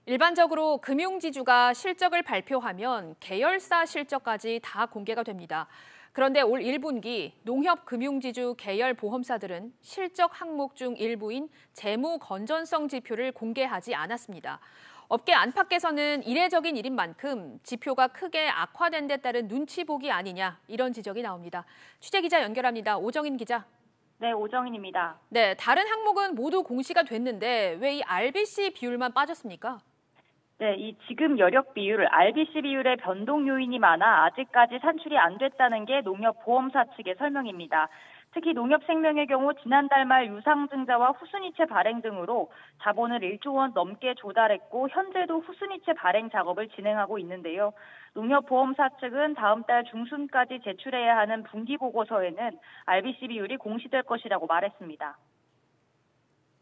일반적으로 금융지주가 실적을 발표하면 계열사 실적까지 다 공개가 됩니다. 그런데 올 1분기 농협금융지주 계열 보험사들은 실적 항목 중 일부인 재무 건전성 지표를 공개하지 않았습니다. 업계 안팎에서는 이례적인 일인 만큼 지표가 크게 악화된 데 따른 눈치 보기 아니냐 이런 지적이 나옵니다. 취재기자 연결합니다. 오정인 기자. 네, 오정인입니다. 네, 다른 항목은 모두 공시가 됐는데 왜 이 RBC 비율만 빠졌습니까? 네, 이 지급 여력 비율, RBC 비율의 변동 요인이 많아 아직까지 산출이 안 됐다는 게 농협보험사 측의 설명입니다. 특히 농협생명의 경우 지난달 말 유상증자와 후순위채 발행 등으로 자본을 1조 원 넘게 조달했고 현재도 후순위채 발행 작업을 진행하고 있는데요. 농협보험사 측은 다음 달 중순까지 제출해야 하는 분기보고서에는 RBC 비율이 공시될 것이라고 말했습니다.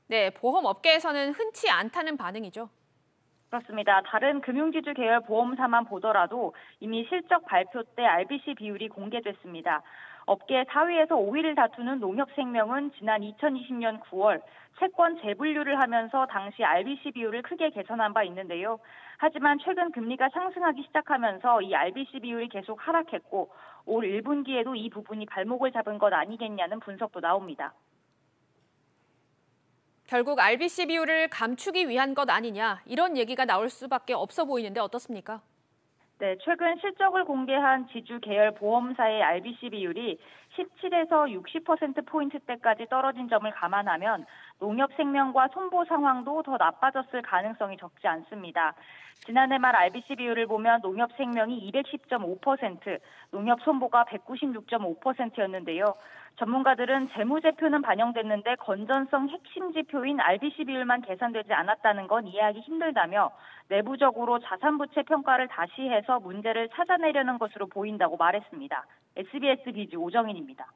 네, 보험업계에서는 흔치 않다는 반응이죠. 그렇습니다. 다른 금융지주 계열 보험사만 보더라도 이미 실적 발표 때 RBC 비율이 공개됐습니다. 업계 4위에서 5위를 다투는 농협생명은 지난 2020년 9월 채권 재분류를 하면서 당시 RBC 비율을 크게 개선한 바 있는데요. 하지만 최근 금리가 상승하기 시작하면서 이 RBC 비율이 계속 하락했고 올 1분기에도 이 부분이 발목을 잡은 것 아니겠냐는 분석도 나옵니다. 결국 RBC 비율을 감추기 위한 것 아니냐 이런 얘기가 나올 수밖에 없어 보이는데 어떻습니까? 네, 최근 실적을 공개한 지주 계열 보험사의 RBC 비율이 17에서 60%포인트대까지 떨어진 점을 감안하면 농협생명과 손보 상황도 더 나빠졌을 가능성이 적지 않습니다. 지난해 말 RBC 비율을 보면 농협생명이 210.5%, 농협손보가 196.5%였는데요. 전문가들은 재무제표는 반영됐는데 건전성 핵심 지표인 RBC 비율만 계산되지 않았다는 건 이해하기 힘들다며 내부적으로 자산부채 평가를 다시 해서 문제를 찾아내려는 것으로 보인다고 말했습니다. SBS 비즈 오정인입니다.